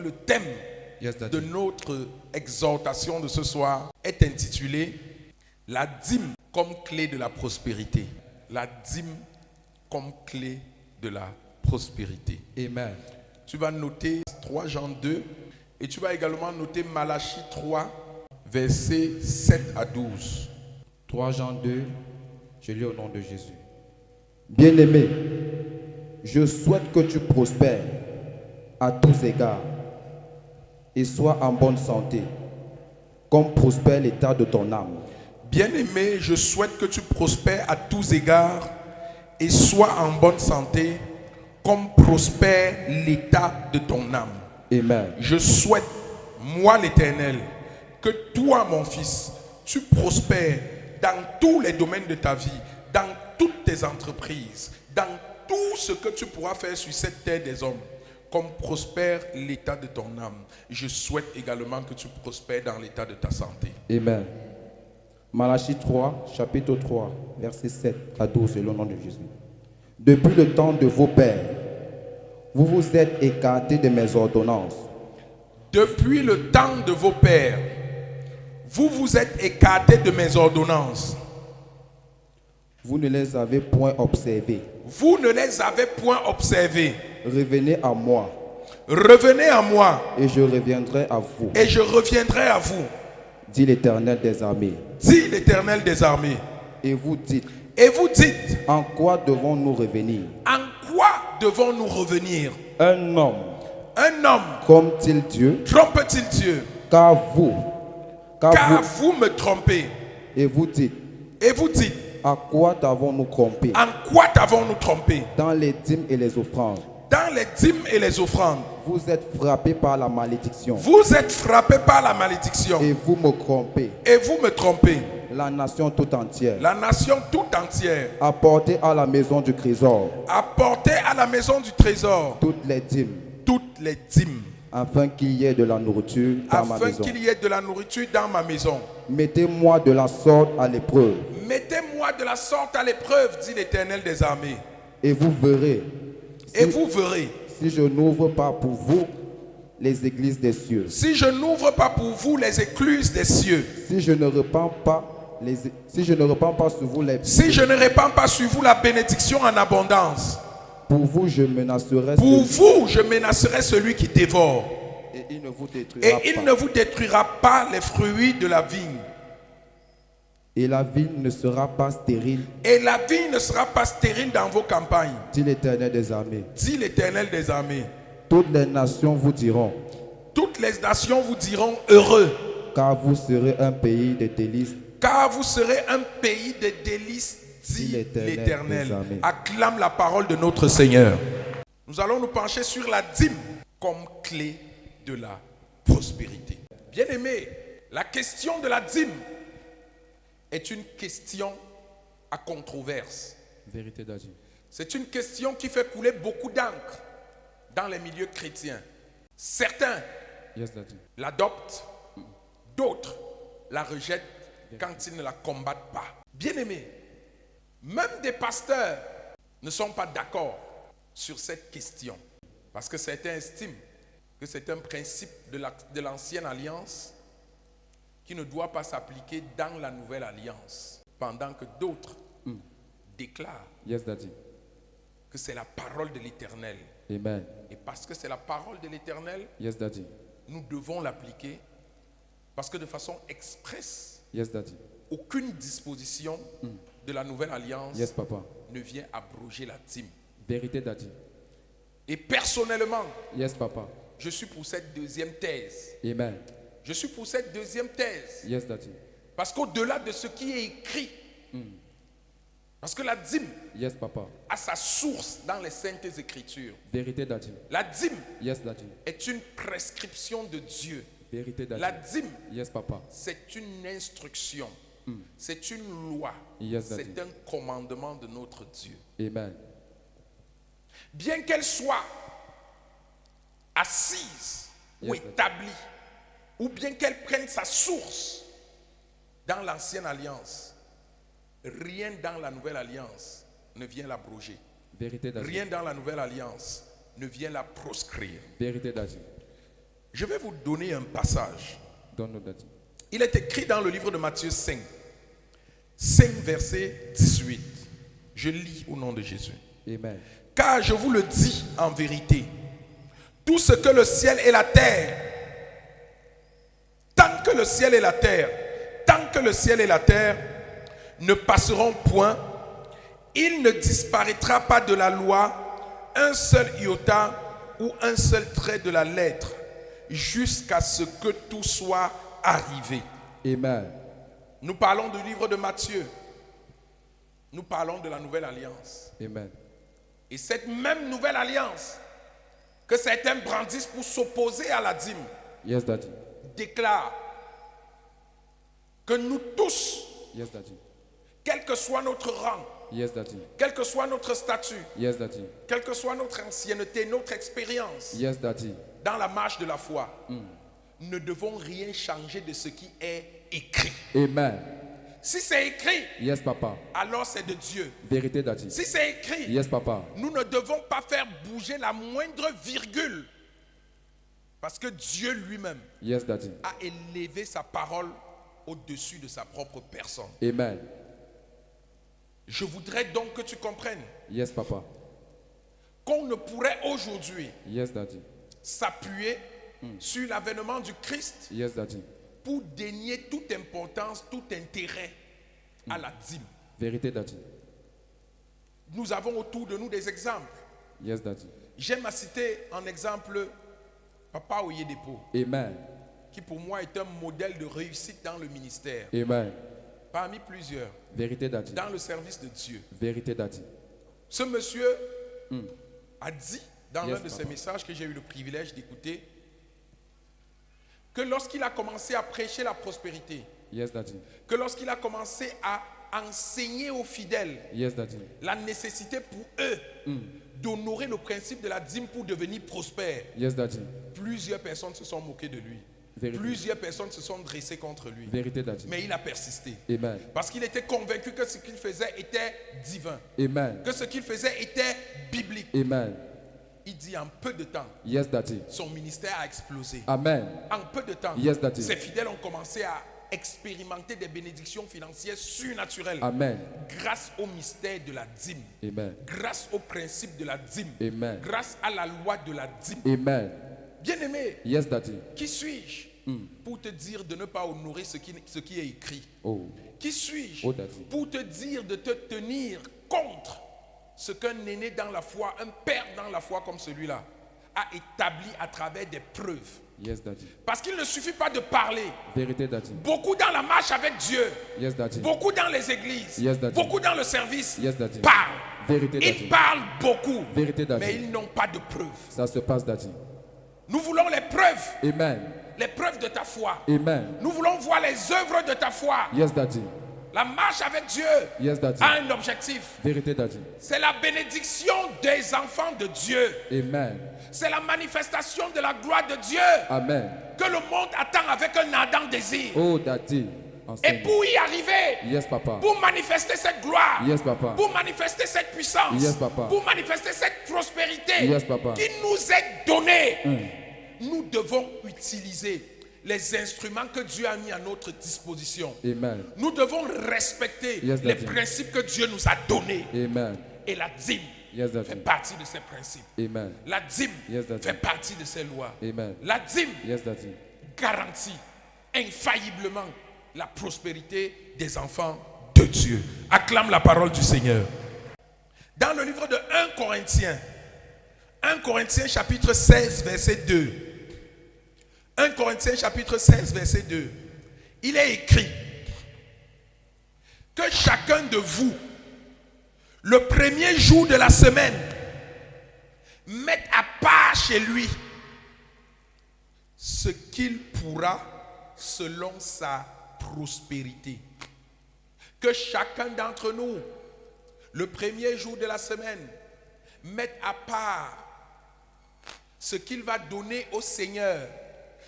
Le thème de notre exhortation de ce soir est intitulé « La dîme comme clé de la prospérité ». La dîme comme clé de la prospérité. Amen. Tu vas noter 3 Jean 2 et tu vas également noter Malachie 3, versets 7 à 12. 3 Jean 2, je lis au nom de Jésus. Bien-aimé, je souhaite que tu prospères à tous égards et sois en bonne santé, comme prospère l'état de ton âme. Bien-aimé, je souhaite que tu prospères à tous égards et sois en bonne santé, comme prospère l'état de ton âme. Amen. Je souhaite, moi l'Éternel, que toi, mon fils, tu prospères dans tous les domaines de ta vie, dans toutes tes entreprises, dans tout ce que tu pourras faire sur cette terre des hommes, comme prospère l'état de ton âme. Je souhaite également que tu prospères dans l'état de ta santé. Amen. Malachie 3, chapitre 3, versets 7 à 12, selon le nom de Jésus. Depuis le temps de vos pères, vous vous êtes écartés de mes ordonnances. Depuis le temps de vos pères, vous vous êtes écartés de mes ordonnances. Vous ne les avez point observées. Vous ne les avez point observées. Revenez à moi. Revenez à moi. Et je reviendrai à vous. Et je reviendrai à vous. Dit l'Éternel des armées. Dit l'Éternel des armées. Et vous dites. Et vous dites. En quoi devons-nous revenir? En quoi devons-nous revenir? Un homme. Un homme. Trompe-t-il Dieu? Trompe-t-il Dieu? Car vous me trompez. Et vous dites. Et vous dites. À quoi t'avons-nous trompé? En quoi t'avons-nous trompé? Dans les dîmes et les offrandes. Dans les dîmes et les offrandes. Vous êtes frappés par la malédiction. Vous êtes frappés par la malédiction. Et vous me trompez. Et vous me trompez. La nation tout entière. La nation tout entière. Apportez à la maison du trésor. Apportez à la maison du trésor. Toutes les dîmes. Toutes les dîmes. Afin qu'il y ait de la nourriture dans ma maison. Afin qu'il y ait de la nourriture dans ma maison. Mettez-moi de la sorte à l'épreuve. Mettez-moi de la sorte à l'épreuve, dit l'Éternel des armées. Et vous verrez. Et vous verrez. Si je n'ouvre pas pour vous les églises des cieux. Si je n'ouvre pas pour vous les écluses des cieux. Si je ne répands pas sur vous les. Si je ne répands pas sur vous la bénédiction en abondance. Pour vous, je menacerai. Pour vous, je menacerai celui qui dévore. Et il ne vous détruira pas les fruits de la vigne. Et la vigne ne sera pas stérile. Et la vigne ne sera pas stérile dans vos campagnes. Dit l'Éternel des armées. Dit l'Éternel des armées. Toutes les nations vous diront. Toutes les nations vous diront heureux. Car vous serez un pays de délices. Car vous serez un pays de délices, dit l'Éternel. Acclame la parole de notre Seigneur. Nous allons nous pencher sur la dîme comme clé de la prospérité. Bien-aimés, la question de la dîme est une question à controverse. Vérité d'Adieu. C'est une question qui fait couler beaucoup d'encre dans les milieux chrétiens. Certains l'adoptent, d'autres la rejettent quand ils ne la combattent pas. Bien-aimés, même des pasteurs ne sont pas d'accord sur cette question parce que certains estiment que c'est un principe de l'ancienne alliance qui ne doit pas s'appliquer dans la nouvelle alliance, pendant que d'autres déclarent que c'est la parole de l'Éternel. Amen. Et parce que c'est la parole de l'Éternel, nous devons l'appliquer, parce que de façon expresse, aucune disposition de la nouvelle alliance ne vient abroger la dîme. Vérité d'Adieu. Et personnellement, je suis pour cette deuxième thèse. Amen. Je suis pour cette deuxième thèse. Parce qu'au-delà de ce qui est écrit, parce que la dîme a sa source dans les saintes écritures. Vérité d'Adieu. La dîme est une prescription de Dieu. Vérité d'Adieu. La dîme, c'est une instruction. C'est une loi. C'est un commandement de notre Dieu. Amen. Bien qu'elle soit assise ou établie, ou bien qu'elle prenne sa source dans l'ancienne alliance, rien dans la nouvelle alliance ne vient l'abroger. Rien dans la nouvelle alliance ne vient la proscrire. Vérité d'Adieu. Je vais vous donner un passage. Donne-nous, Daddy. Il est écrit dans le livre de Matthieu 5. 5 verset 18. Je lis au nom de Jésus. Amen. Car je vous le dis en vérité, tout ce que le ciel et la terre, tant que le ciel et la terre ne passeront point, il ne disparaîtra pas de la loi un seul iota ou un seul trait de la lettre, jusqu'à ce que tout soit arrivé. Amen. Nous parlons du livre de Matthieu. Nous parlons de la nouvelle alliance. Amen. Et cette même nouvelle alliance que certains brandissent pour s'opposer à la dîme, Yes, Daddy. déclare que nous tous, Yes, Daddy. quel que soit notre rang, Yes, Daddy. quel que soit notre statut, Yes, Daddy. quelle que soit notre ancienneté, notre expérience Yes, Daddy. dans la marche de la foi, ne devons rien changer de ce qui est écrit. Amen. Si c'est écrit, Yes, Papa. alors c'est de Dieu. Vérité, Daddy. Si c'est écrit, Yes, Papa. nous ne devons pas faire bouger la moindre virgule. Parce que Dieu lui-même Yes, Daddy. a élevé sa parole au-dessus de sa propre personne. Amen. Je voudrais donc que tu comprennes Yes, Papa. qu'on ne pourrait aujourd'hui Yes, Daddy. s'appuyer sur l'avènement du Christ Yes, Daddy. pour dénier toute importance, tout intérêt à la dîme. Vérité, Daddy. Nous avons autour de nous des exemples. Yes, Daddy. J'aime à citer en exemple Papa Oyedepo, Amen. qui pour moi est un modèle de réussite dans le ministère, Amen. parmi plusieurs, Vérité, Daddy. dans le service de Dieu. Vérité, Daddy. Ce monsieur a dit dans Yes, l'un de ses papa. messages que j'ai eu le privilège d'écouter que lorsqu'il a commencé à prêcher la prospérité, Yes, Daddy. que lorsqu'il a commencé à enseigner aux fidèles Yes, Daddy. la nécessité pour eux d'honorer le principe de la dîme pour devenir prospères, Yes, Daddy. plusieurs personnes se sont moquées de lui. Vérité. Plusieurs personnes se sont dressées contre lui. Vérité, Daddy. Mais il a persisté. Amen. Parce qu'il était convaincu que ce qu'il faisait était divin. Amen. Que ce qu'il faisait était biblique. Amen. Il dit en peu de temps, Yes, Daddy. son ministère a explosé. Amen. En peu de temps, Yes, Daddy. ses fidèles ont commencé à expérimenter des bénédictions financières surnaturelles Amen. grâce au mystère de la dîme, Amen. grâce au principe de la dîme, Amen. grâce à la loi de la dîme. Amen. Bien-aimé, Yes, Daddy. qui suis-je pour te dire de ne pas honorer ce qui est écrit? Oh. Qui suis-je Oh, Daddy. pour te dire de te tenir contre ce qu'un aîné dans la foi, un père dans la foi comme celui-là, a établi à travers des preuves? Yes, Daddy. Parce qu'il ne suffit pas de parler. Vérité, Daddy. Beaucoup dans la marche avec Dieu, Yes, Daddy. beaucoup dans les églises, Yes, Daddy. beaucoup dans le service, Yes, Daddy. parlent. Vérité, Daddy. Ils parlent beaucoup, Vérité, Daddy. mais ils n'ont pas de preuves. Ça se passe, Daddy. Nous voulons les preuves, Amen. les preuves de ta foi. Amen. Nous voulons voir les œuvres de ta foi. Yes, Daddy. La marche avec Dieu Yes, Daddy. a un objectif. Vérité, Daddy. C'est la bénédiction des enfants de Dieu. Amen. C'est la manifestation de la gloire de Dieu Amen. que le monde attend avec un ardent désir. Oh, Daddy. Et Enseigne. pour y arriver, Yes, Papa. pour manifester cette gloire, Yes, Papa. pour manifester cette puissance, Yes, Papa. pour manifester cette prospérité Yes, Papa. qui nous est donnée, nous devons utiliser les instruments que Dieu a mis à notre disposition. Amen. Nous devons respecter Yes, les Daddy. principes que Dieu nous a donnés. Amen. Et la dîme Yes, Daddy. fait partie de ces principes. Amen. La dîme Yes, Daddy. fait partie de ces lois. Amen. La dîme Yes, Daddy. garantit infailliblement la prospérité des enfants de Dieu. Acclame la parole du Seigneur. Dans le livre de 1 Corinthiens chapitre 16, verset 2. 1 Corinthiens chapitre 16, verset 2. Il est écrit que chacun de vous, le premier jour de la semaine, mette à part chez lui ce qu'il pourra selon sa prospérité. Que chacun d'entre nous, le premier jour de la semaine, mette à part ce qu'il va donner au Seigneur,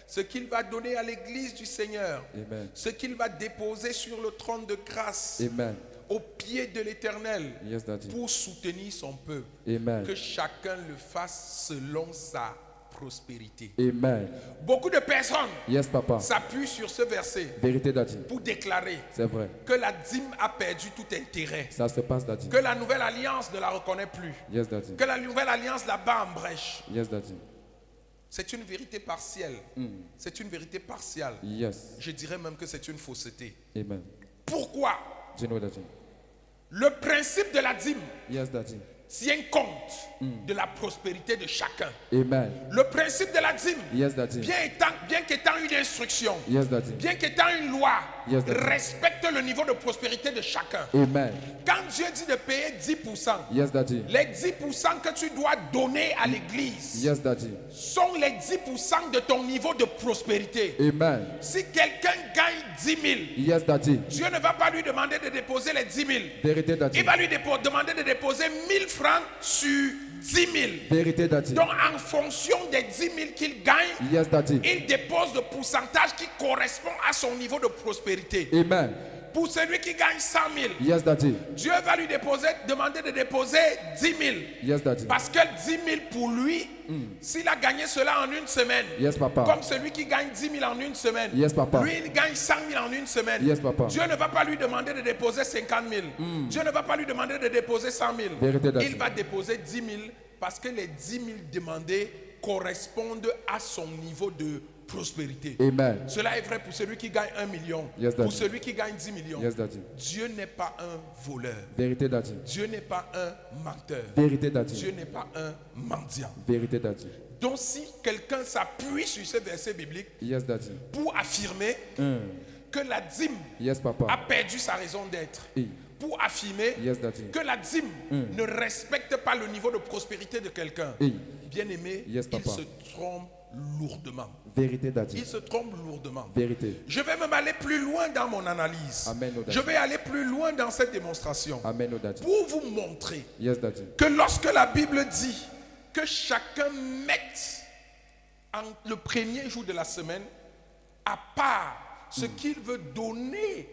ce qu'il va donner à l'église du Seigneur, Amen. ce qu'il va déposer sur le trône de grâce, Amen. au pied de l'Éternel, Yes, Daddy. pour soutenir son peuple. Amen. Que chacun le fasse selon sa prospérité. Amen. Beaucoup de personnes Yes, Papa. s'appuient sur ce verset Vérité, Daddy. pour déclarer C'est vrai. que la dîme a perdu tout intérêt, Ça se passe, Daddy. que la nouvelle alliance ne la reconnaît plus, Yes, Daddy. que la nouvelle alliance la bat en brèche. Yes, Daddy. C'est une vérité partielle. C'est une vérité partielle. Yes. Je dirais même que c'est une fausseté. Amen. Pourquoi? You know, Daddy. Le principe de la dîme Yes, Daddy. tient compte de la prospérité de chacun. Amen. Le principe de la dîme, Yes, Daddy. bien qu'étant une instruction, Yes, Daddy. bien qu'étant une loi, Yes, Daddy. respecte le niveau de prospérité de chacun. Amen. Quand Dieu dit de payer 10%, Yes, Daddy. les 10% que tu dois donner à l'église Yes, Daddy. sont les 10% de ton niveau de prospérité. Amen. Si quelqu'un gagne 10 000, Yes, Daddy. Dieu ne va pas lui demander de déposer les 10 000. Vérité, Daddy. Il va lui demander de déposer 1000 francs sur 10 000. Vérité, Daddy. Donc, en fonction des 10 000 qu'il gagne, Yes, Daddy. il dépose le pourcentage qui correspond à son niveau de prospérité. Amen. Pour celui qui gagne 100 000, Yes, Daddy. Dieu va lui demander de déposer 10 000. Yes, Daddy. Parce que 10 000 pour lui, s'il a gagné cela en une semaine, Yes, Papa. comme celui qui gagne 10 000 en une semaine, Yes, Papa. lui il gagne 100 000 en une semaine. Yes, Papa. Dieu ne va pas lui demander de déposer 50 000. Dieu ne va pas lui demander de déposer 100 000. Vérité, Daddy. Il va déposer 10 000 parce que les 10 000 demandés correspondent à son niveau de prospérité. Amen. Cela est vrai pour celui qui gagne 1 million, Yes, Daddy. pour celui qui gagne 10 millions. Yes, Daddy. Dieu n'est pas un voleur. Vérité, Daddy. Dieu n'est pas un menteur. Vérité, Dieu Daddy. n'est pas un mendiant. Vérité, Daddy. Donc si quelqu'un s'appuie sur ce verset biblique Yes, Daddy. pour affirmer que la dîme Yes, Papa. a perdu sa raison d'être, Hey. pour affirmer Yes, Daddy. que la dîme ne respecte pas le niveau de prospérité de quelqu'un, Hey. bien aimé, Yes, il papa. se trompe lourdement. Vérité, Daddy. Il se trompe lourdement. Vérité. Je vais même aller plus loin dans mon analyse. Amen, oh Daddy. Je vais aller plus loin dans cette démonstration Amen, oh Daddy. pour vous montrer Yes, Daddy. que lorsque la Bible dit que chacun mette le premier jour de la semaine à part ce qu'il veut donner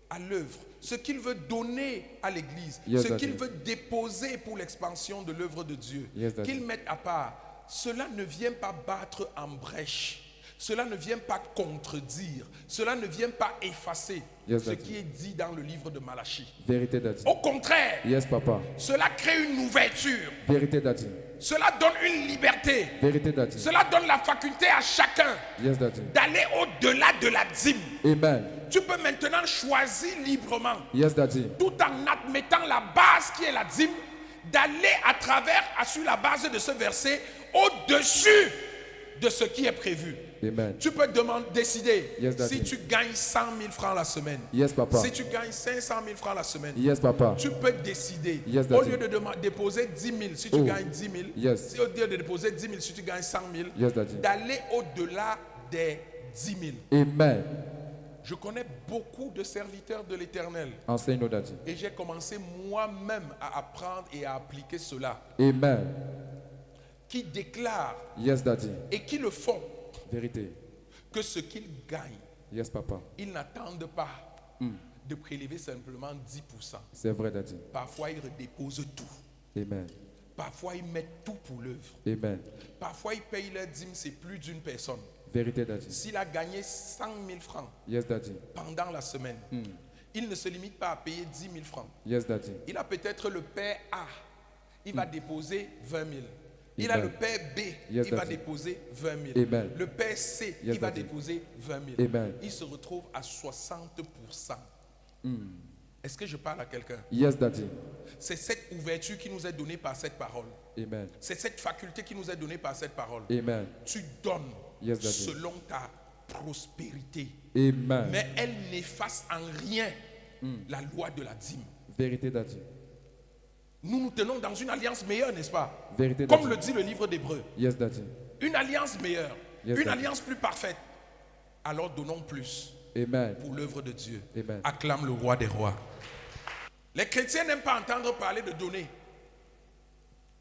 à l'œuvre, ce qu'il veut donner à l'église, Yes, ce Daddy. qu'il veut déposer pour l'expansion de l'œuvre de Dieu, Yes, Daddy. qu'il mette à part, cela ne vient pas battre en brèche, cela ne vient pas contredire, cela ne vient pas effacer Yes, ce Daddy. qui est dit dans le livre de Malachie. Vérité, Daddy. Au contraire, Yes, Papa. cela crée une ouverture, Vérité, Daddy. cela donne une liberté, Vérité, Daddy. cela donne la faculté à chacun Yes, Daddy. d'aller au-delà de la dîme. Amen. Tu peux maintenant choisir librement, Yes, Daddy. tout en admettant la base qui est la dîme, d'aller à travers, sur la base de ce verset, au-dessus de ce qui est prévu. Amen. Tu peux décider Yes, Daddy. si tu gagnes 100 000 francs la semaine, Yes, Papa. si tu gagnes 500 000 francs la semaine, Yes, Papa. tu peux décider, Yes, au Daddy. lieu de déposer 10 000, si tu Oh. gagnes 10 000, Yes. au lieu de déposer 10 000, si tu gagnes 100 000, Yes, Daddy. d'aller au-delà des 10 000. Amen. Je connais beaucoup de serviteurs de l'Éternel Enseigne-nous, Daddy. et j'ai commencé moi-même à apprendre et à appliquer cela, Amen. qui déclarent Yes, Daddy. et qui le font, Vérité. que ce qu'ils gagnent, Yes, Papa. ils n'attendent pas de prélever simplement 10%. C'est vrai, Daddy. Parfois, ils redéposent tout. Amen. Parfois, ils mettent tout pour l'œuvre. Amen. Parfois, ils payent leur dîme, c'est plus d'une personne. Vérité, Daddy. S'il a gagné 100 000 francs Yes, Daddy. pendant la semaine, il ne se limite pas à payer 10 000 francs. Yes, Daddy. Il a peut-être le père A, il va déposer 20 000. Il a Amen. le père B, Yes, il va Daddy. déposer 20 000. Amen. Le père C, Yes, il va Daddy. déposer 20 000. Amen. Il se retrouve à 60%. Est-ce que je parle à quelqu'un? Yes, Daddy. C'est cette ouverture qui nous est donnée par cette parole. Amen. C'est cette faculté qui nous est donnée par cette parole. Amen. Tu donnes Yes, Daddy. selon ta prospérité. Amen. Mais elle n'efface en rien la loi de la dîme. Vérité, Daddy. Nous nous tenons dans une alliance meilleure, n'est-ce pas? Vérité, Comme Daddy. le dit le livre d'Hébreux. Yes, Daddy. Une alliance meilleure, Yes, une Daddy. alliance plus parfaite. Alors donnons plus Amen. pour l'œuvre de Dieu. Amen. Acclame le roi des rois. Les chrétiens n'aiment pas entendre parler de donner.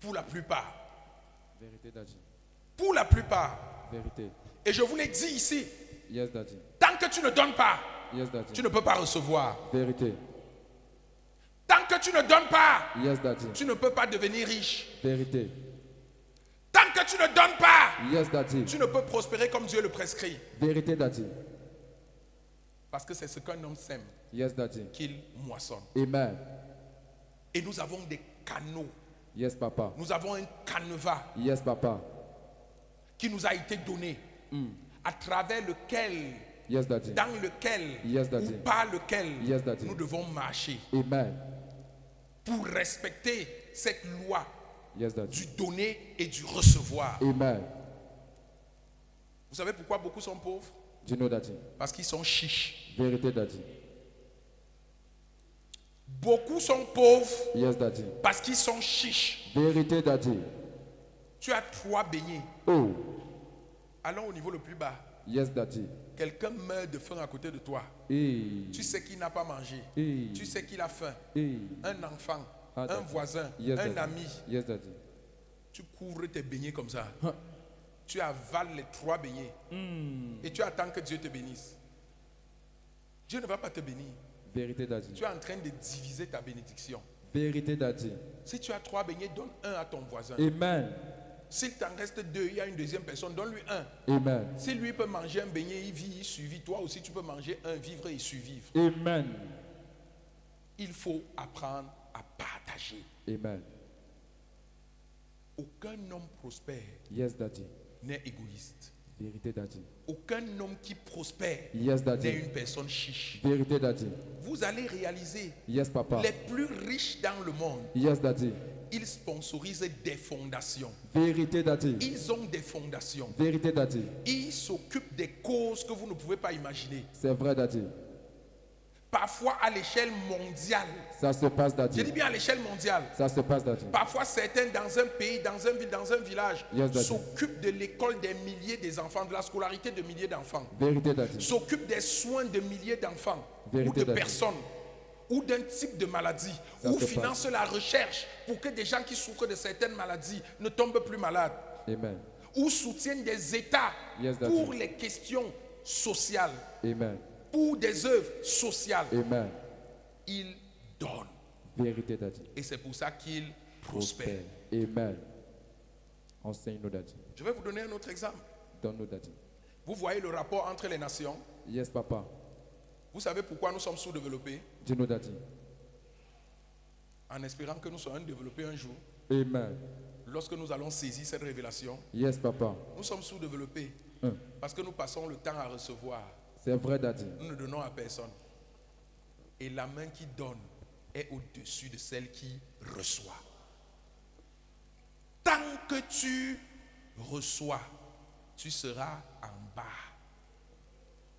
Pour la plupart. Vérité, Daddy. Pour la plupart. Vérité. Et je vous l'ai dit ici, Yes, Daddy. tant que tu ne donnes pas, Yes, Daddy. tu ne peux pas recevoir. Vérité. Tant que tu ne donnes pas, Yes, Daddy. tu ne peux pas devenir riche. Vérité. Tant que tu ne donnes pas, Yes, Daddy. tu ne peux prospérer comme Dieu le prescrit. Vérité, Daddy. Parce que c'est ce qu'un homme sème Yes, Daddy. qu'il moissonne. Amen. Et nous avons des canaux. Yes, Papa. Nous avons un canevas Yes, Papa. qui nous a été donné, à travers lequel, Yes, Daddy. dans lequel, Yes, Daddy. ou par lequel Yes, Daddy. nous devons marcher Amen. pour respecter cette loi Yes, Daddy. du donner et du recevoir. Amen. Vous savez pourquoi beaucoup sont pauvres? Do you know, Daddy? Parce qu'ils sont chiches. Vérité, Daddy. Beaucoup sont pauvres Yes, Daddy. parce qu'ils sont chiches. Vérité, Daddy. Tu as 3 beignets. Oh. Allons au niveau le plus bas. Yes, Daddy. Quelqu'un meurt de faim à côté de toi. Hey. Tu sais qu'il n'a pas mangé. Hey. Tu sais qu'il a faim. Hey. Un enfant, Ah, un Daddy. voisin, Yes, un Daddy. ami. Yes, Daddy. Tu couvres tes beignets comme ça. Huh. Tu avales les 3 beignets. Et tu attends que Dieu te bénisse. Dieu ne va pas te bénir. Vérité, Daddy. Tu es en train de diviser ta bénédiction. Vérité, Daddy. Si tu as 3 beignets, donne un à ton voisin. Amen. S'il t'en reste 2, il y a une deuxième personne, donne-lui un. Amen. Si lui peut manger un beignet, il vit, il survit. Toi aussi, tu peux manger un, vivre et survivre. Amen. Il faut apprendre à partager. Amen. Aucun homme prospère Yes, Daddy. n'est égoïste. Vérité, Daddy. Aucun homme qui prospère Yes, n'est Daddy. une personne chiche. Vérité, Daddy. Vous allez réaliser, Yes, Papa. les plus riches dans le monde, Yes, Daddy. ils sponsorisent des fondations. Vérité, Daddy. Ils ont des fondations. Vérité, Daddy. Ils s'occupent des causes que vous ne pouvez pas imaginer. C'est vrai, Daddy. Parfois à l'échelle mondiale. Ça se passe, Je Daddy. dis bien à l'échelle mondiale. Ça se passe, Daddy. Parfois, certains dans un pays, dans une ville, dans un village, Yes, Daddy. s'occupent de l'école des milliers des enfants, de la scolarité de milliers d'enfants, Vérité, Daddy. s'occupent des soins de milliers d'enfants Vérité, ou de Daddy. personnes ou d'un type de maladie, Ça ou se financent la recherche pour que des gens qui souffrent de certaines maladies ne tombent plus malades, Amen. ou soutiennent des États Yes, Daddy. pour les questions sociales, Amen. pour des œuvres sociales. Amen. Ils donnent. Vérité, Daddy. Et c'est pour ça qu'ils prospèrent. Amen. Enseigne-nous, Daddy. Je vais vous donner un autre exemple. Donne-nous, Daddy. Vous voyez le rapport entre les nations. Yes, Papa. Vous savez pourquoi nous sommes sous-développés? Dis-nous, Daddy. En espérant que nous soyons développés un jour. Amen. Lorsque nous allons saisir cette révélation, Yes, Papa. nous sommes sous-développés Hein. parce que nous passons le temps à recevoir. C'est vrai, Daddy. Nous ne donnons à personne. Et la main qui donne est au-dessus de celle qui reçoit. Tant que tu reçois, tu seras en bas.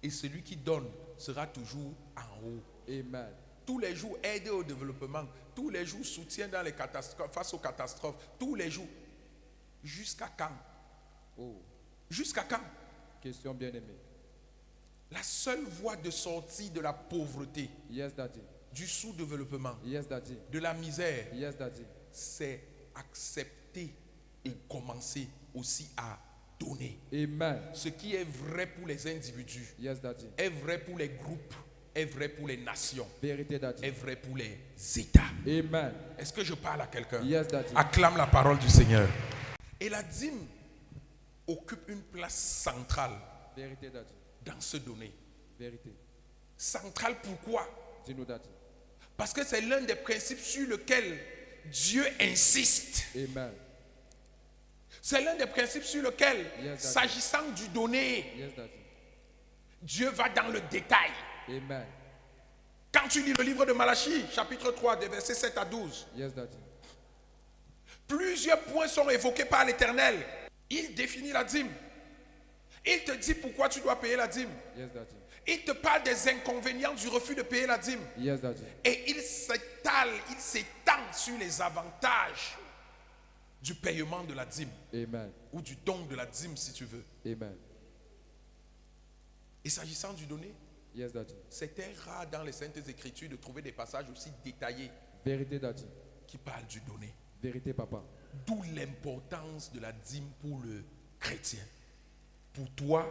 Et celui qui donne sera toujours en haut. Amen. Tous les jours, aider au développement. Tous les jours, soutien dans les catastrophes, face aux catastrophes. Tous les jours. Jusqu'à quand? Oh, Jusqu'à quand? question bien aimée. La seule voie de sortie de la pauvreté, Yes, Daddy. du sous-développement, Yes, Daddy. de la misère, Yes, Daddy. c'est accepter et commencer aussi à donner. Amen. Ce qui est vrai pour les individus, Yes, Daddy. est vrai pour les groupes, est vrai pour les nations, Vérité, Daddy. est vrai pour les États. Amen. Est-ce que je parle à quelqu'un? Yes, Daddy. Acclame la parole du Seigneur. Et la dîme occupe une place centrale Vérité, Daddy. dans ce donner. Vérité. Centrale pourquoi? Dis-nous, Daddy. Parce que c'est l'un des principes sur lequel Dieu insiste. Amen. C'est l'un des principes sur lequel, Yes, Daddy. s'agissant du donner, Yes, Daddy. Dieu va dans le détail. Amen. Quand tu lis le livre de Malachie, chapitre 3, des versets 7 à 12, Yes, Daddy. plusieurs points sont évoqués par l'Éternel. Il définit la dîme. Il te dit pourquoi tu dois payer la dîme. Yes, Daddy. Il te parle des inconvénients du refus de payer la dîme. Yes, Daddy. Et il s'étend sur les avantages du paiement de la dîme. Amen. Ou du don de la dîme si tu veux. Amen. Et s'agissant du donner, Yes, Daddy. c'était rare dans les Saintes Écritures de trouver des passages aussi détaillés Vérité, Daddy. qui parlent du donner. Vérité, Papa. D'où l'importance de la dîme pour le chrétien, pour toi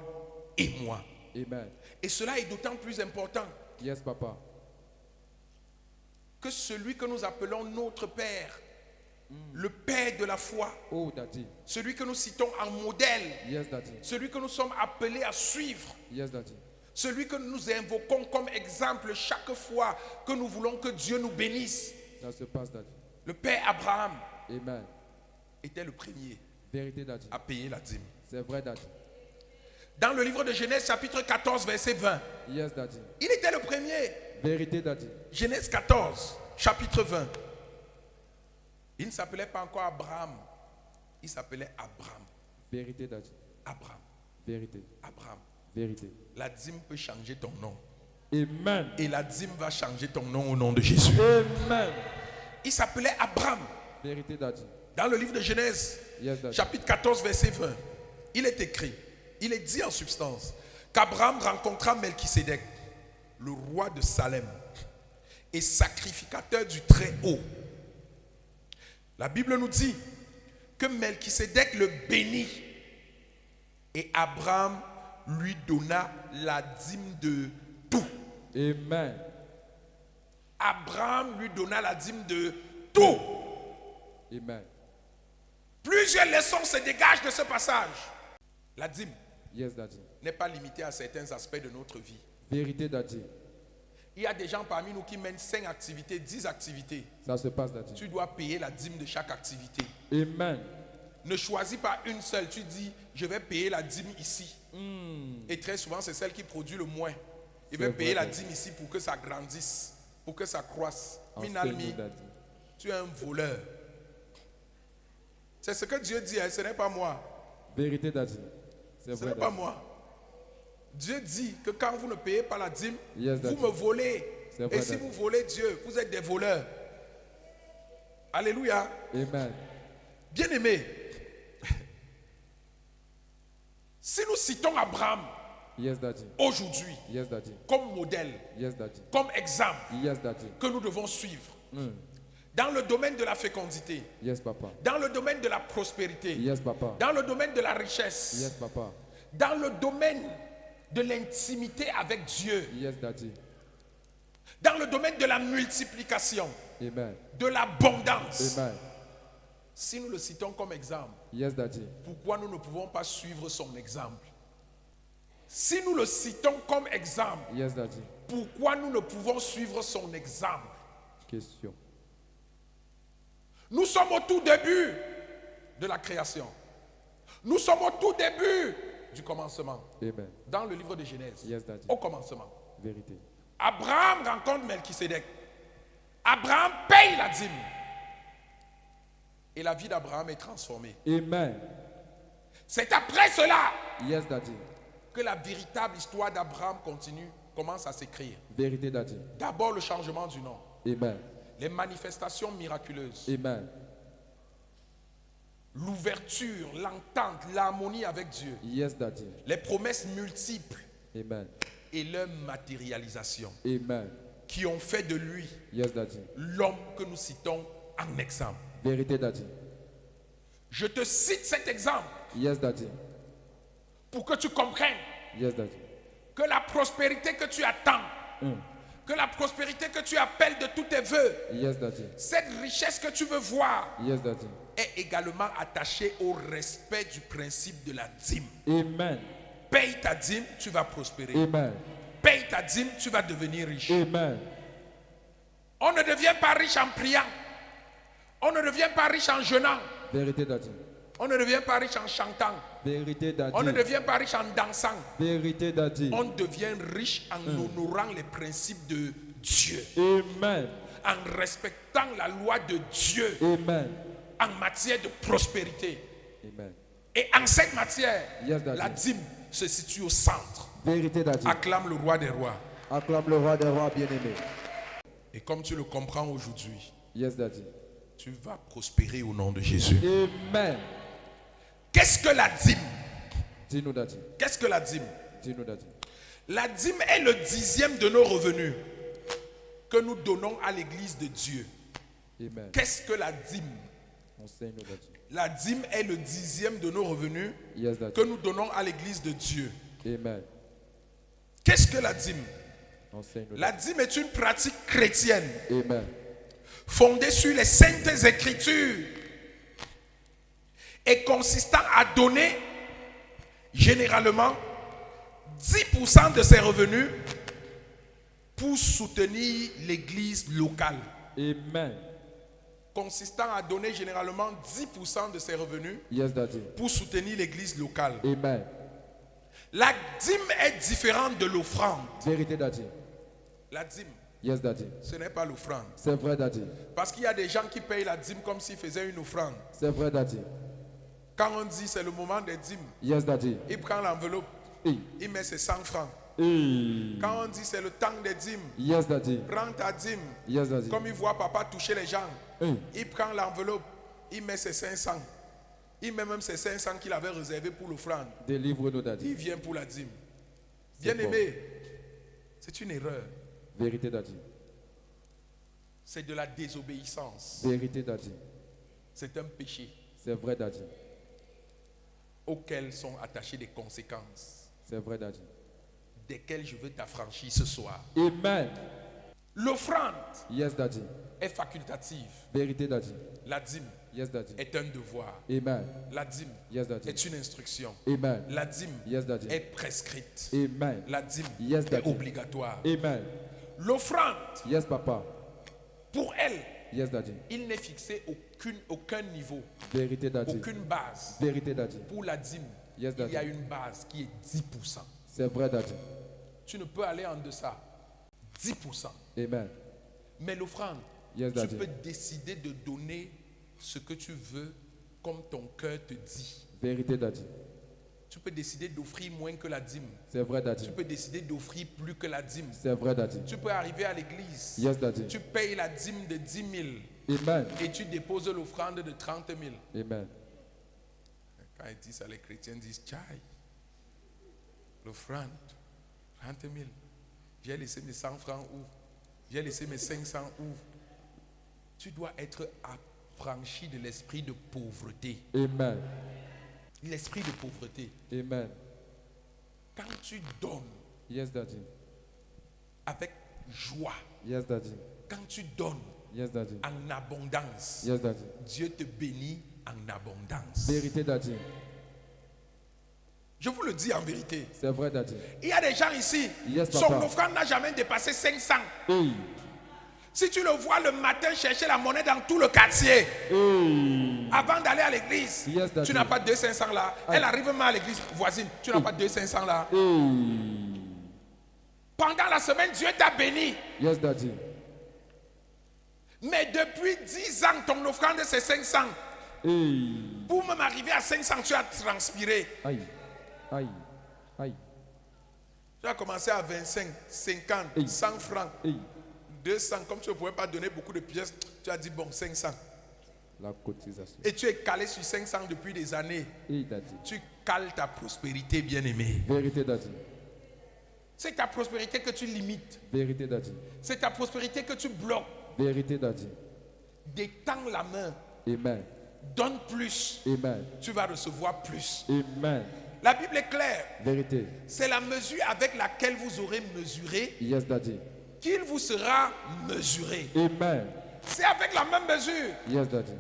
et moi. Amen. Et cela est d'autant plus important Yes, Papa. que celui que nous appelons notre Père le père de la foi, Oh, Daddy. celui que nous citons en modèle, Yes, Daddy. celui que nous sommes appelés à suivre, Yes, Daddy. celui que nous invoquons comme exemple chaque fois que nous voulons que Dieu nous bénisse. Ça se passe, Daddy. Le père Abraham Amen. était le premier Vérité, Daddy. à payer la dîme. C'est vrai, Daddy. Dans le livre de Genèse chapitre 14 verset 20, Yes, Daddy. il était le premier. Vérité, Daddy. Genèse 14 chapitre 20. Il ne s'appelait pas encore Abraham, il s'appelait Abraham. Vérité, Daddy. Abraham, Vérité. Abraham. Vérité. La dîme peut changer ton nom. Amen. Et la dîme va changer ton nom au nom de Jésus. Amen. Il s'appelait Abraham. Vérité, Daddy. Dans le livre de Genèse, Yes, Daddy. chapitre 14, verset 20, il est écrit, il est dit en substance, qu'Abraham rencontra Melchisédek, le roi de Salem, et sacrificateur du Très-Haut. La Bible nous dit que Melchisédek le bénit et Abraham lui donna la dîme de tout. Amen. Abraham lui donna la dîme de tout. Amen. Plusieurs leçons se dégagent de ce passage. La dîme Yes, Daddy. n'est pas limitée à certains aspects de notre vie. Vérité, Daddy. Il y a des gens parmi nous qui mènent 5 activités, 10 activités. Ça se passe, Daddy. Tu dois payer la dîme de chaque activité. Amen. Ne choisis pas une seule. Tu dis, je vais payer la dîme ici. Et très souvent, c'est celle qui produit le moins. Je vais C'est payer vrai. la dîme ici pour que ça grandisse, pour que ça croisse. Enseigne-nous, Minalmi, Daddy. tu es un voleur. C'est ce que Dieu dit, hein, ce n'est pas moi. Vérité, Daddy. C'est Ce vrai, n'est pas Daddy. moi. Dieu dit que quand vous ne payez pas la dîme, Yes, vous Daddy. me volez. C'est vrai, Et si Daddy. vous volez Dieu, vous êtes des voleurs. Alléluia. Amen. Bien-aimés, si nous citons Abraham Yes, Daddy. aujourd'hui Yes, Daddy. comme modèle, Yes, Daddy. comme exemple Yes, Daddy. que nous devons suivre, Mm. dans le domaine de la fécondité, Yes, Papa. dans le domaine de la prospérité, Yes, Papa. dans le domaine de la richesse, Yes, Papa. dans le domaine de l'intimité avec Dieu, Yes, Daddy. dans le domaine de la multiplication, Amen. de l'abondance. Amen. Si nous le citons comme exemple, Yes, Daddy. pourquoi nous ne pouvons pas suivre son exemple? Si nous le citons comme exemple, Yes, Daddy. pourquoi nous ne pouvons suivre son exemple? Question. Nous sommes au tout début de la création. Nous sommes au tout début du commencement. Amen. Dans le livre de Genèse, Yes, Daddy. au commencement, Vérité. Abraham rencontre Melchisédek. Abraham paye la dîme. Et la vie d'Abraham est transformée. Amen. C'est après cela Yes, Daddy. que la véritable histoire d'Abraham commence à s'écrire. Vérité, Daddy. D'abord le changement du nom, Amen. les manifestations miraculeuses, Amen. l'ouverture, l'entente, l'harmonie avec Dieu, Yes, Daddy. les promesses multiples Amen. et leur matérialisation Amen. qui ont fait de lui Yes, Daddy. l'homme que nous citons en exemple. Vérité, Daddy. Je te cite cet exemple Yes, Daddy. pour que tu comprennes Yes, Daddy. que la prospérité que tu attends, que la prospérité que tu appelles de tous tes voeux, Yes, Daddy. cette richesse que tu veux voir Yes, Daddy. est également attachée au respect du principe de la dîme. Amen. Paye ta dîme, tu vas prospérer. Amen. Paye ta dîme, tu vas devenir riche. Amen. On ne devient pas riche en priant. On ne devient pas riche en jeûnant. Vérité, Daddy. On ne devient pas riche en chantant. Vérité, Daddy. On ne devient pas riche en dansant. Vérité, Daddy. On devient riche en honorant les principes de Dieu, Amen. en respectant la loi de Dieu Amen. en matière de prospérité. Amen. Et en cette matière, Yes, Daddy. la dîme se situe au centre. Vérité, Daddy. Acclame le roi des rois. Acclame le roi des rois bien-aimé. Et comme tu le comprends aujourd'hui, Yes, Daddy. tu vas prospérer au nom de Jésus. Amen. Qu'est-ce que la dîme? Dis-nous, Daddy. Qu'est-ce que la dîme? Dis-nous, Daddy. La dîme est le 10e de nos revenus que nous donnons à l'église de Dieu. Amen. Qu'est-ce que la dîme? Enseigne-nous, Daddy. La dîme est le 10e de nos revenus Yes, Daddy. que nous donnons à l'église de Dieu. Amen. Qu'est-ce que la dîme? Enseigne-nous. La dîme est une pratique chrétienne Amen. fondée sur les saintes écritures est consistant à donner généralement 10% de ses revenus pour soutenir l'église locale. Amen. Consistant à donner généralement 10% de ses revenus Yes, Daddy. pour soutenir l'église locale. Amen. La dîme est différente de l'offrande. Vérité, Daddy. La dîme, Yes, Daddy. ce n'est pas l'offrande. C'est vrai, Daddy. Parce qu'il y a des gens qui payent la dîme comme s'ils faisaient une offrande. C'est vrai, Daddy. Quand on dit c'est le moment des dîmes, Yes, Daddy. il prend l'enveloppe, Hey. il met ses 100 francs. Hey. Quand on dit c'est le temps des dîmes, Yes, Daddy. prends ta dîme. Yes, Daddy. Comme il voit papa toucher les gens, Hey. il prend l'enveloppe, il met ses 500. Il met même ses 500 qu'il avait réservés pour l'offrande. Délivre-nous, Daddy. Il vient pour la dîme. C'est Bien aimé, c'est une erreur. Vérité, Daddy. C'est de la désobéissance. Vérité, Daddy. C'est un péché C'est vrai, Daddy. auquel sont attachées des conséquences, C'est vrai, Daddy. desquelles je veux t'affranchir ce soir. Amen. L'offrande Yes, Daddy. est facultative. Vérité, Daddy. La dîme Yes, Daddy. est un devoir. Amen. La dîme Yes, Daddy. est une instruction. Amen. La dîme Yes, Daddy. est prescrite. Amen. La dîme Yes, est Daddy. obligatoire. Amen. L'offrande, Yes, Papa. pour elle, Yes, Daddy. il n'est fixé aucun niveau, Vérité, Daddy. aucune base. Vérité, Daddy. Pour la dîme, Yes, il y a Daddy. une base qui est 10%. C'est vrai, Daddy. Tu ne peux aller en deçà. 10%. Amen. Mais l'offrande, Yes, tu Daddy. peux décider de donner ce que tu veux comme ton cœur te dit. Vérité, Daddy. Tu peux décider d'offrir moins que la dîme. C'est vrai, Daddy. Tu peux décider d'offrir plus que la dîme. C'est vrai, Daddy. Tu peux arriver à l'église. Yes, Daddy. Tu payes la dîme de 10 000 Amen. et tu déposes l'offrande de 30 000. Amen. Quand ils disent ça, les chrétiens disent Tchaï, l'offrande, 30 000. J'ai laissé mes 100 francs où? J'ai laissé mes 500 où? Tu dois être affranchi de l'esprit de pauvreté. Amen. L'esprit de pauvreté. Amen. Quand tu donnes Yes, Daddy. avec joie, Yes, Daddy. quand tu donnes Yes, Daddy. en abondance, Yes, Daddy. Dieu te bénit en abondance. Vérité, Daddy. Je vous le dis en vérité. C'est vrai, Daddy. Il y a des gens ici, Yes, son papa. offrande n'a jamais dépassé 500. Hey. Si tu le vois le matin chercher la monnaie dans tout le quartier, Hey. avant d'aller à l'église, Yes, Daddy. tu n'as pas 200-500 là. Elle arrive même à l'église voisine, tu n'as pas 200-500 là. Hey. Pendant la semaine, Dieu t'a béni. Yes, Daddy. Mais depuis 10 ans, ton offrande c'est 500. Hey. Pour même arriver à 500, tu as transpiré. Aïe. Aïe. Aïe. Tu as commencé à 25, 50, Hey. 100 francs, Hey. 200. Comme tu ne pouvais pas donner beaucoup de pièces, tu as dit bon, 500. La cotisation. Et tu es calé sur 500 depuis des années. Hey, Daddy. Tu cales ta prospérité, bien-aimé. Vérité, Daddy. C'est ta prospérité que tu limites. Vérité, Daddy. C'est ta prospérité que tu bloques. Vérité, Daddy. Détends la main. Amen. Donne plus. Amen. Tu vas recevoir plus. Amen. La Bible est claire. Vérité. C'est la mesure avec laquelle vous aurez mesuré Yes, Daddy. qu'il vous sera mesuré. Amen. C'est avec la même mesure. Yes, Daddy.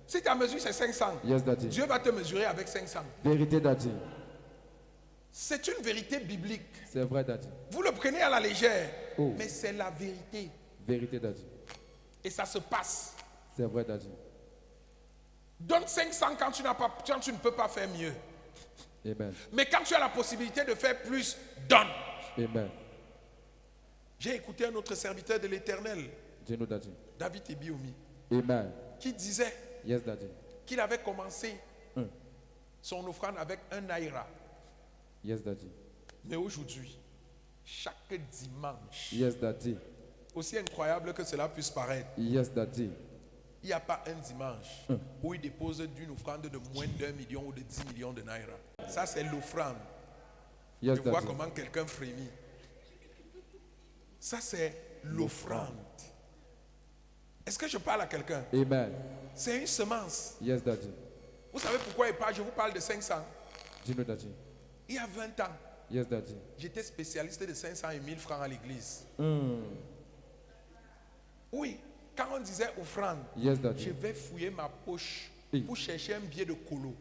Si ta mesure c'est 500, Yes, Daddy. Dieu va te mesurer avec 500. Vérité, Daddy. C'est une vérité biblique. C'est vrai, Daddy. Vous le prenez à la légère, Oh. mais c'est la vérité. Vérité, Daddy. Et ça se passe. C'est vrai, Daddy. Donne 500 quand quand tu ne peux pas faire mieux. Amen. Mais quand tu as la possibilité de faire plus, donne. Amen. J'ai écouté un autre serviteur de l'Éternel, Dis-nous, Daddy. David Ebiomi, Amen. qui disait Yes, Daddy. qu'il avait commencé Hum. son offrande avec 1 naira. Yes, Daddy. Mais aujourd'hui, chaque dimanche, Yes, Daddy. aussi incroyable que cela puisse paraître, Yes, Daddy. il n'y a pas un dimanche où il dépose d'une offrande de moins d'1 million ou de 10 millions de naira. Ça, c'est l'offrande. Yes, Je vois Daddy. comment quelqu'un frémit. Ça, c'est l'offrande. Est-ce que je parle à quelqu'un? Amen. C'est une semence. Yes, Daddy. Vous savez pourquoi je vous parle de 500? Dis-nous, Daddy. Il y a 20 ans, Yes, Daddy. j'étais spécialiste de 500 et 1000 francs à l'église. Oui, quand on disait offrande, Yes, je Daddy. vais fouiller ma poche pour chercher un billet de colo.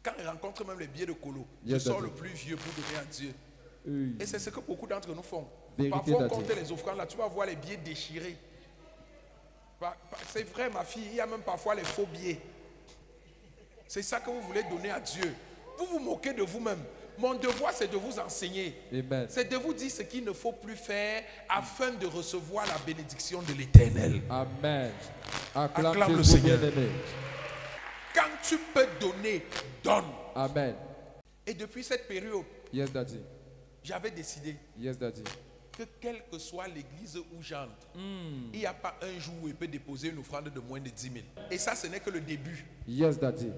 Quand il rencontre même les billets de colo, Yes, je sors Daddy. le plus vieux pour donner à Dieu. Oui. Et c'est ce que beaucoup d'entre nous font. Vérité, Parfois, on Daddy. compte les offrandes là, tu vas voir les billets déchirés. C'est vrai, ma fille, il y a même parfois les faux billets. C'est ça que vous voulez donner à Dieu. Vous vous moquez de vous-même. Mon devoir, c'est de vous enseigner. Amen. C'est de vous dire ce qu'il ne faut plus faire afin de recevoir la bénédiction de l'Éternel. Amen. Acclame le Jésus Seigneur. bien-aimé. Quand tu peux donner, donne. Amen. Et depuis cette période, Yes, Daddy. j'avais décidé Yes, Daddy. que quelle que soit l'église où j'entre, il n'y a pas un jour où il peut déposer une offrande de moins de 10 000. Et ça, ce n'est que le début. Yes, Daddy.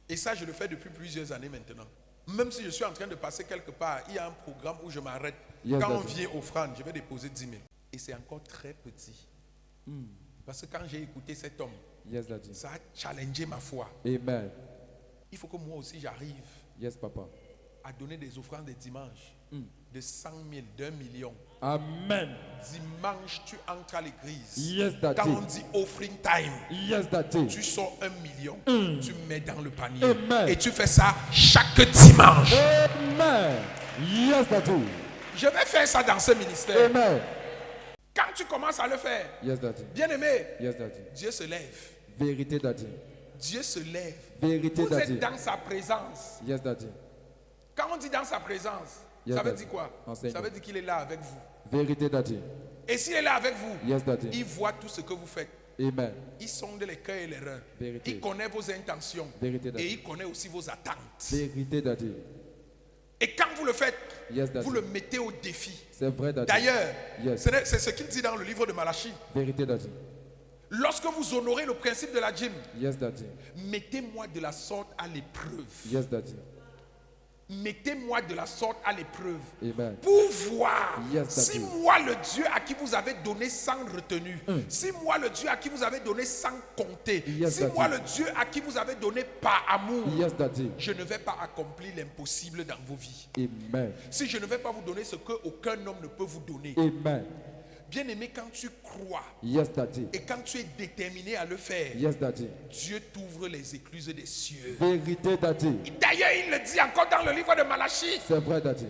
Et ça, je le fais depuis plusieurs années maintenant. Même si je suis en train de passer quelque part, il y a un programme où je m'arrête. Yes, Quand on Daddy. vient offrande, je vais déposer 10 000. Et c'est encore très petit. Parce que quand j'ai écouté cet homme, Yes, Daddy. ça a challengé ma foi. Amen. Il faut que moi aussi j'arrive Yes, Papa. à donner des offrandes des dimanches de 100 000, d'1 million. Amen. Dimanche, tu entres à l'église. Yes, Daddy. Quand on dit offering time, Yes, Daddy. tu sors 1 million, tu mets dans le panier. Amen. Et tu fais ça chaque dimanche. Amen. Yes, Daddy. Je vais faire ça dans ce ministère. Amen. Quand tu commences à le faire, Yes, Daddy. bien aimé, Yes, Daddy. Dieu se lève. Vérité, Daddy. Dieu se lève. Vérité, Vous Daddy. êtes dans sa présence. Yes, Daddy. Quand on dit dans sa présence, Yes, ça veut Daddy. dire quoi? Enseigne. Ça veut dire qu'il est là avec vous. Vérité, Daddy. Et s'il est là avec vous, Yes, Daddy. il voit tout ce que vous faites. Amen. Il sonde les cœurs et les reins. Vérité. Il connaît vos intentions. Vérité, Daddy. Et il connaît aussi vos attentes. Vérité, Daddy. Et quand vous le faites, Yes, Daddy. vous le mettez au défi. C'est vrai, Daddy. D'ailleurs, Yes. c'est ce qu'il dit dans le livre de Malachie. Vérité, Daddy. Lorsque vous honorez le principe de la dîme, Yes, Daddy. mettez-moi de la sorte à l'épreuve. Yes, Daddy. Mettez-moi de la sorte à l'épreuve. Amen. Pour voir Yes, si Daddy. moi, le Dieu à qui vous avez donné sans retenue, si moi, le Dieu à qui vous avez donné sans compter, Yes, si Daddy. moi, le Dieu à qui vous avez donné par amour, Yes, Daddy. je ne vais pas accomplir l'impossible dans vos vies. Amen. Si je ne vais pas vous donner ce qu'aucun homme ne peut vous donner. Amen. Bien aimé, quand tu crois Yes, Daddy. et quand tu es déterminé à le faire, Yes, Daddy. Dieu t'ouvre les écluses des cieux. Vérité, Daddy. D'ailleurs, il le dit encore dans le livre de Malachie. C'est vrai, Daddy.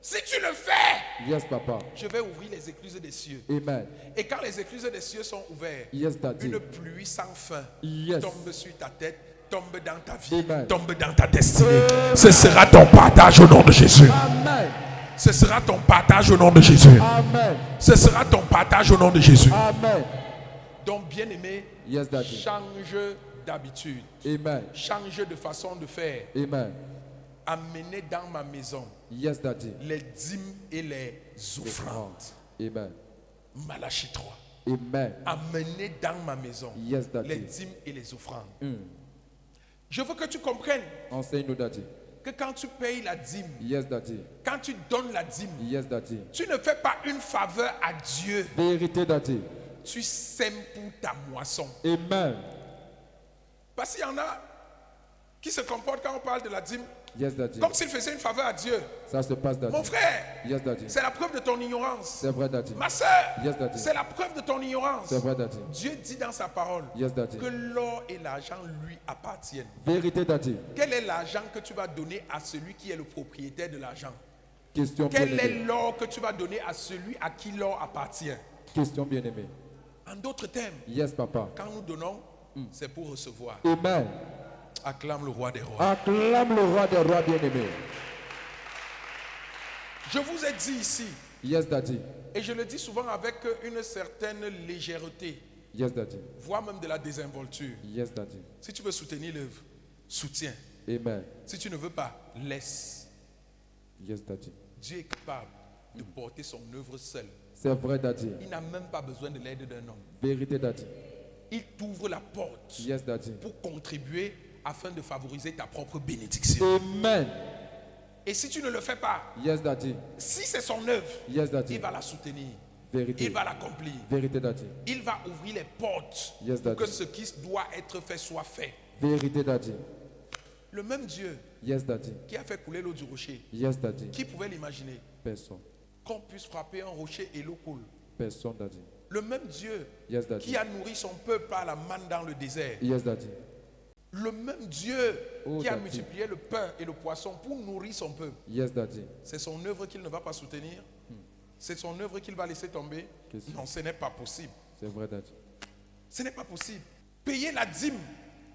Si tu le fais, Yes, Papa. je vais ouvrir les écluses des cieux. Amen. Et quand les écluses des cieux sont ouvertes, Yes, Daddy. une pluie sans fin Yes. tombe sur ta tête, tombe dans ta vie, Amen. tombe dans ta destinée. Ce sera ton partage au nom de Jésus. Amen. Ce sera ton partage au nom de Jésus. Amen. Ce sera ton partage au nom de Jésus. Amen. Donc, bien aimé, Yes, Daddy. change d'habitude, Amen. change de façon de faire. Amen. Amenez dans ma maison Yes, Daddy. les dîmes et les offrandes. Amen. Malachie 3. Amen. Amenez dans ma maison Yes, Daddy. les dîmes et les offrandes. Je veux que tu comprennes Enseigne-nous, Daddy. que quand tu payes la dîme, Yes, Daddy. quand tu donnes la dîme, Yes, Daddy. tu ne fais pas une faveur à Dieu. Vérité, Daddy. Tu sèmes pour ta moisson. Amen. Parce qu'il y en a qui se comportent quand on parle de la dîme Yes, Daddy. comme s'ils faisaient une faveur à Dieu. Ça se passe, Daddy. Mon frère, Yes, Daddy. c'est la preuve de ton ignorance. C'est vrai, Daddy. Ma soeur, Yes, Daddy. c'est la preuve de ton ignorance. C'est vrai, Daddy. Dieu dit dans sa parole Yes, Daddy. que l'or et l'argent lui appartiennent. Vérité, Daddy. Quel est l'argent que tu vas donner à celui qui est le propriétaire de l'argent? Question Quel est bien-aimée. l'or que tu vas donner à celui à qui l'or appartient? Question bien-aimée. En d'autres termes, Yes, Papa. quand nous donnons, c'est pour recevoir. Amen. Acclame le roi des rois. Acclame le roi des rois bien-aimé. Je vous ai dit ici, Yes, Daddy. et je le dis souvent avec une certaine légèreté, Yes, Daddy. voire même de la désinvolture. Yes, Daddy. Si tu veux soutenir l'œuvre, soutiens. Amen. Si tu ne veux pas, laisse. Yes, Daddy. Dieu est capable de porter son œuvre seul. C'est vrai, Daddy. Il n'a même pas besoin de l'aide d'un homme. Vérité, Daddy. Il t'ouvre la porte Yes, Daddy. pour contribuer afin de favoriser ta propre bénédiction. Amen. Et si tu ne le fais pas, Yes, Daddy. si c'est son œuvre, Yes, Daddy. il va la soutenir. Vérité. Il va l'accomplir. Vérité, Daddy. Il va ouvrir les portes Yes, pour Daddy. que ce qui doit être fait soit fait. Vérité, Daddy. Le même Dieu Yes, Daddy. qui a fait couler l'eau du rocher, Yes, Daddy. qui pouvait l'imaginer? Personne. Qu'on puisse frapper un rocher et l'eau coule. Personne, Daddy. Le même Dieu Yes, Daddy. qui a nourri son peuple par la manne dans le désert. Yes, Daddy. Le même Dieu Oh, qui a Daddy. multiplié le pain et le poisson pour nourrir son peuple. Yes, Daddy. C'est son œuvre qu'il ne va pas soutenir. C'est son œuvre qu'il va laisser tomber. Qu'est-ce que- Non, ce n'est pas possible. C'est vrai, Daddy. Ce n'est pas possible. Payer la dîme,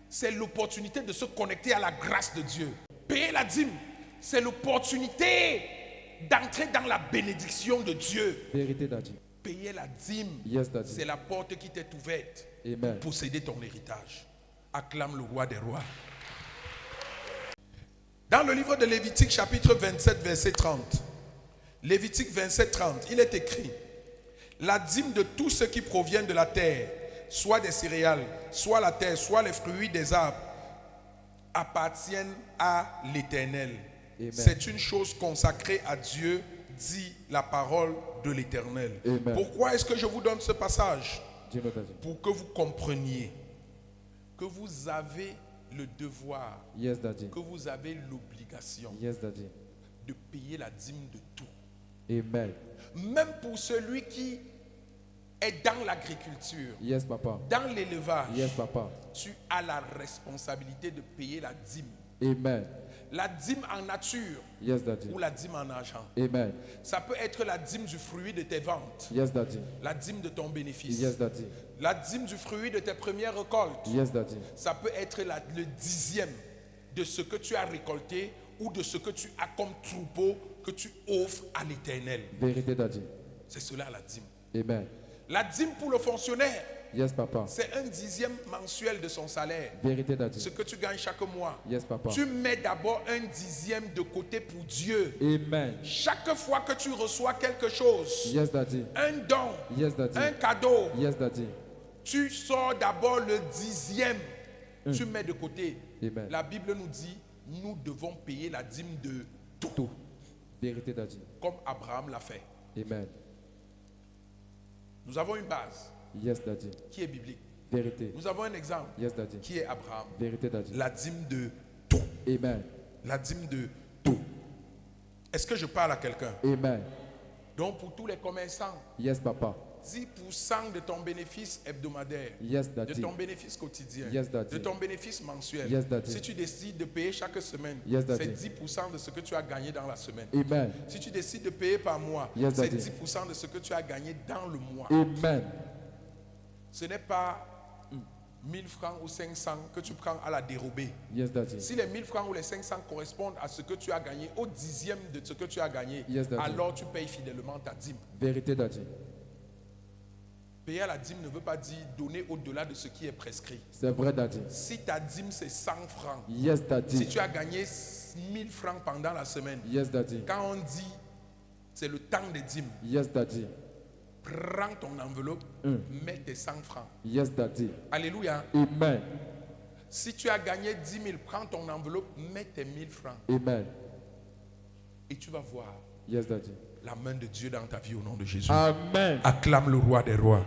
c'est l'opportunité de se connecter à la grâce de Dieu. Payer la dîme, c'est l'opportunité d'entrer dans la bénédiction de Dieu. Vérité, Daddy. Payer la dîme, Yes, Daddy. c'est la porte qui t'est ouverte Amen. pour posséder ton héritage. Acclame le roi des rois. Dans le livre de Lévitique, chapitre 27, verset 30. Lévitique 27, 30, il est écrit: la dîme de tout ce qui provient de la terre, soit des céréales, soit la terre, soit les fruits des arbres, appartiennent à l'Éternel. Amen. C'est une chose consacrée à Dieu, dit la parole de l'Éternel. Amen. Pourquoi est-ce que je vous donne ce passage? Dis-nous, Daddy. Pour que vous compreniez que vous avez le devoir, Yes, Daddy. que vous avez l'obligation Yes, Daddy. de payer la dîme de tout. Amen. Même pour celui qui est dans l'agriculture, Yes, Papa. dans l'élevage, Yes, Papa. tu as la responsabilité de payer la dîme. Amen. La dîme en nature Yes, Daddy. ou la dîme en argent. Amen. Ça peut être la dîme du fruit de tes ventes, Yes, Daddy. la dîme de ton bénéfice, Yes, Daddy. la dîme du fruit de tes premières récoltes. Yes, Daddy. Ça peut être le dixième de ce que tu as récolté ou de ce que tu as comme troupeau que tu offres à l'Éternel. Vérité, Daddy. C'est cela la dîme. Amen. La dîme pour le fonctionnaire, Yes, Papa. c'est un dixième mensuel de son salaire. Vérité, Daddy. Ce que tu gagnes chaque mois. Yes, Papa. Tu mets d'abord un dixième de côté pour Dieu. Amen. Chaque fois que tu reçois quelque chose, Yes, Daddy. un don, Yes, Daddy. un cadeau, Yes, Daddy. tu sors d'abord le dixième. Tu mets de côté. Amen. La Bible nous dit, nous devons payer la dîme de tout, Tout. Vérité, Daddy. comme Abraham l'a fait. Amen. Nous avons une base Yes, Daddy. qui est biblique. Vérité. Nous avons un exemple Yes, Daddy. qui est Abraham. Vérité, Daddy. La dîme de tout. Amen. La dîme de tout. Est-ce que je parle à quelqu'un? Amen. Donc pour tous les commerçants, Yes, Papa. 10% de ton bénéfice hebdomadaire, Yes, de Daddy. ton bénéfice quotidien, Yes, Daddy. de ton bénéfice mensuel. Yes, Daddy. Si tu décides de payer chaque semaine, Yes, c'est Daddy. 10% de ce que tu as gagné dans la semaine. Amen. Si tu décides de payer par mois, Yes, c'est Daddy. 10% de ce que tu as gagné dans le mois. Amen. Ce n'est pas 1000 francs ou 500 que tu prends à la dérobée. Yes, Daddy. Si les 1000 francs ou les 500 correspondent à ce que tu as gagné, au dixième de ce que tu as gagné, Yes, Daddy. alors tu payes fidèlement ta dîme. Vérité, Daddy. Payer à la dîme ne veut pas dire donner au-delà de ce qui est prescrit. C'est vrai, Daddy. Si ta dîme c'est 100 francs, Yes, si Daddy. tu as gagné 1000 francs pendant la semaine, Yes, Daddy. quand on dit c'est le temps des dîmes, Yes, Daddy. prends ton enveloppe, mets tes 100 francs. Yes, Daddy. Alléluia. Amen. Si tu as gagné 10 000, prends ton enveloppe, mets tes 1000 francs. Amen. Et tu vas voir Yes, Daddy. la main de Dieu dans ta vie au nom de Jésus. Amen. Acclame le roi des rois.